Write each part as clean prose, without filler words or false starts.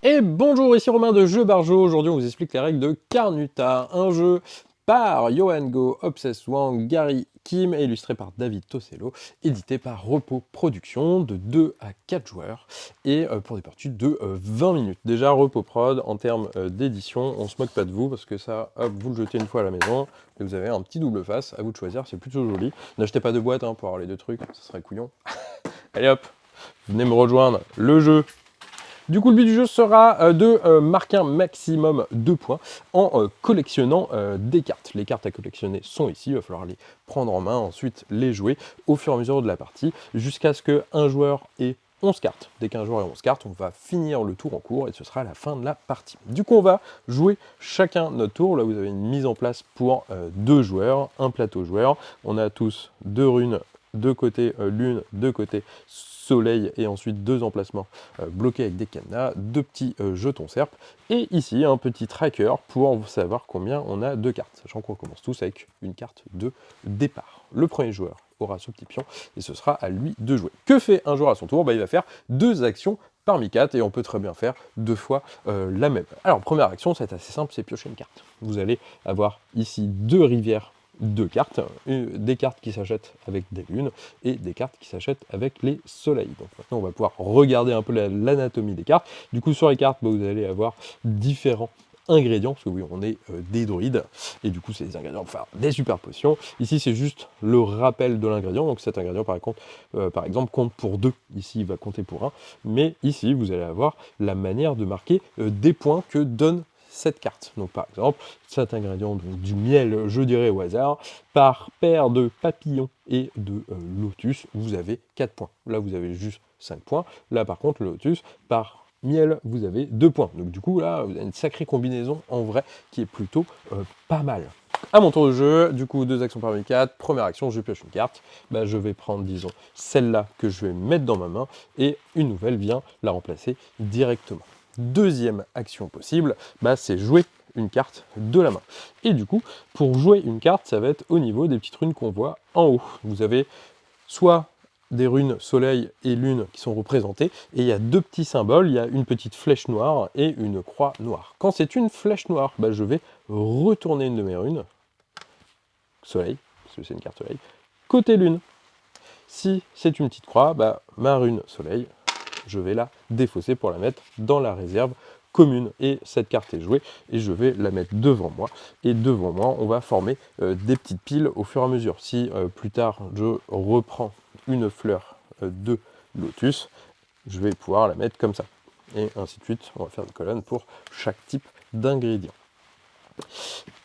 Et bonjour, ici Romain de Jeux Barjo. Aujourd'hui, on vous explique les règles de Carnuta, un jeu par Johan Go, Obsess Wang, Gary Kim, et illustré par David Tosello, édité par Repos Productions, de 2 à 4 joueurs, et pour des parties de 20 minutes. Déjà, Repos Prod, en termes d'édition, on se moque pas de vous, parce que ça, hop, vous le jetez une fois à la maison, et vous avez un petit double face, à vous de choisir, c'est plutôt joli. N'achetez pas de boîte pour avoir les deux trucs, ça serait couillon. Allez hop, venez me rejoindre, le jeu. Du coup, le but du jeu sera de marquer un maximum de points en collectionnant des cartes. Les cartes à collectionner sont ici, il va falloir les prendre en main, ensuite les jouer au fur et à mesure de la partie, jusqu'à ce qu'un joueur ait 11 cartes. Dès qu'un joueur ait 11 cartes, on va finir le tour en cours et ce sera la fin de la partie. Du coup, on va jouer chacun notre tour. Là, vous avez une mise en place pour 2 joueurs, un plateau joueur. On a tous 2 runes, de côté lune, de côté soleil, et ensuite 2 emplacements bloqués avec des cadenas, 2 petits jetons serpes, et ici un petit tracker pour savoir combien on a de cartes, sachant qu'on commence tous avec une carte de départ. Le premier joueur aura ce petit pion, et ce sera à lui de jouer. Que fait un joueur à son tour? Il va faire 2 actions parmi 4, et on peut très bien faire 2 fois la même. Alors, première action, c'est assez simple, c'est piocher une carte. Vous allez avoir ici 2 rivières, 2 cartes, des cartes qui s'achètent avec des lunes et des cartes qui s'achètent avec les soleils. Donc maintenant on va pouvoir regarder un peu l'anatomie des cartes. Du coup sur les cartes, vous allez avoir différents ingrédients, parce que oui, on est des druides, et du coup c'est des ingrédients pour faire des super potions. Ici c'est juste le rappel de l'ingrédient, donc cet ingrédient par exemple compte pour 2, ici il va compter pour 1, mais ici vous allez avoir la manière de marquer des points que donne cette carte. Donc par exemple, cet ingrédient, donc du miel, je dirais au hasard, par paire de papillons et de lotus, vous avez 4 points. Là, vous avez juste 5 points. Là, par contre, le lotus, par miel, vous avez 2 points. Donc du coup, là, vous avez une sacrée combinaison en vrai qui est plutôt pas mal. À mon tour de jeu, du coup, 2 actions parmi 4. Première action, je pioche une carte. Je vais prendre, disons, celle-là que je vais mettre dans ma main, et une nouvelle vient la remplacer directement. Deuxième action possible, c'est jouer une carte de la main. Et du coup, pour jouer une carte, ça va être au niveau des petites runes qu'on voit en haut. Vous avez soit des runes soleil et lune qui sont représentées, et il y a 2 petits symboles, il y a une petite flèche noire et une croix noire. Quand c'est une flèche noire, je vais retourner une de mes runes, soleil, parce que c'est une carte soleil, côté lune. Si c'est une petite croix, ma rune soleil, je vais la défausser pour la mettre dans la réserve commune. Et cette carte est jouée, et je vais la mettre devant moi. Et devant moi, on va former des petites piles au fur et à mesure. Si plus tard, je reprends une fleur de lotus, je vais pouvoir la mettre comme ça. Et ainsi de suite, on va faire des colonnes pour chaque type d'ingrédient.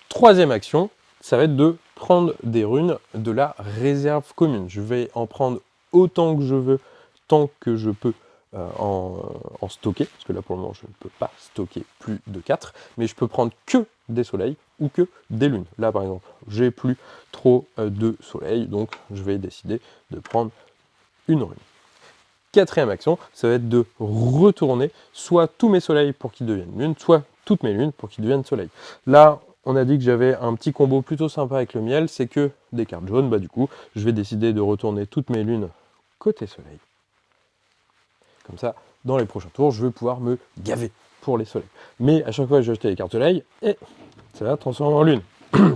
Troisième action, ça va être de prendre des runes de la réserve commune. Je vais en prendre autant que je veux, tant que je peux en stocker, parce que là pour le moment je ne peux pas stocker plus de 4, mais je peux prendre que des soleils ou que des lunes. Là par exemple, j'ai plus trop de soleil, donc je vais décider de prendre une rune. Quatrième action, ça va être de retourner soit tous mes soleils pour qu'ils deviennent lunes, soit toutes mes lunes pour qu'ils deviennent soleils. Là, on a dit que j'avais un petit combo plutôt sympa avec le miel, c'est que des cartes jaunes, du coup, je vais décider de retourner toutes mes lunes côté soleil. Comme ça, dans les prochains tours, je vais pouvoir me gaver pour les soleils. Mais à chaque fois que j'ai acheté les cartes soleil, et ça va transformer en lune.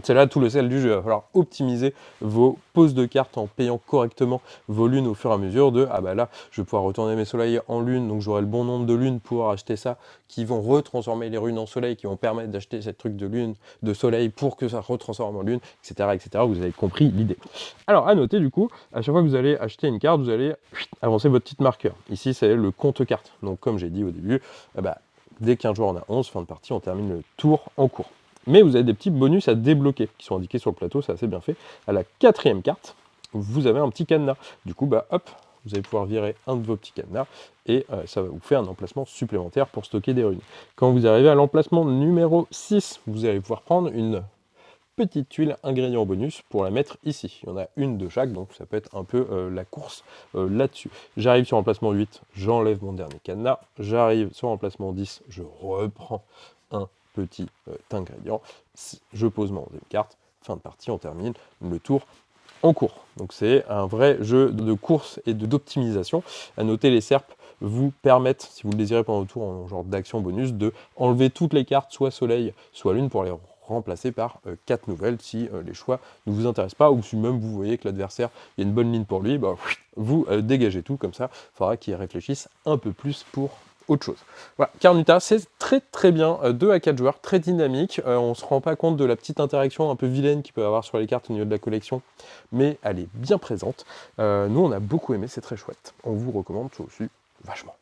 C'est là tout le sel du jeu. Il va falloir optimiser vos poses de cartes en payant correctement vos lunes au fur et à mesure de là, je vais pouvoir retourner mes soleils en lune, donc j'aurai le bon nombre de lunes pour acheter ça, qui vont retransformer les runes en soleil, qui vont permettre d'acheter cette truc de lune, de soleil, pour que ça retransforme en lune, etc., etc. Vous avez compris l'idée. Alors, à noter, du coup, à chaque fois que vous allez acheter une carte, vous allez avancer votre petit marqueur. Ici, c'est le compte carte. Donc, comme j'ai dit au début, dès qu'un joueur en a 11, fin de partie, on termine le tour en cours. Mais vous avez des petits bonus à débloquer qui sont indiqués sur le plateau, c'est assez bien fait. À la 4e carte, vous avez un petit cadenas. Du coup, hop, vous allez pouvoir virer un de vos petits cadenas, et ça va vous faire un emplacement supplémentaire pour stocker des runes. Quand vous arrivez à l'emplacement numéro 6, vous allez pouvoir prendre une petite tuile ingrédient bonus pour la mettre ici. Il y en a une de chaque, donc ça peut être un peu la course là-dessus. J'arrive sur l'emplacement 8, j'enlève mon dernier cadenas. J'arrive sur l'emplacement 10, je reprends un petit ingrédient. Je pose ma 11e carte. Fin de partie, on termine le tour en cours. Donc c'est un vrai jeu de course et d'optimisation. À noter, les serpes vous permettent, si vous le désirez pendant le tour, en genre d'action bonus, de enlever toutes les cartes, soit soleil, soit lune, pour les remplacer par 4 nouvelles si les choix ne vous intéressent pas, ou si même vous voyez que l'adversaire, il y a une bonne ligne pour lui, bah, vous dégagez tout, comme ça, il faudra qu'il réfléchisse un peu plus pour autre chose. Voilà, Carnuta, c'est très très bien, 2 à 4 joueurs, très dynamique, on se rend pas compte de la petite interaction un peu vilaine qu'il peut y avoir sur les cartes au niveau de la collection, mais elle est bien présente. Nous on a beaucoup aimé, c'est très chouette, on vous recommande ça aussi vachement.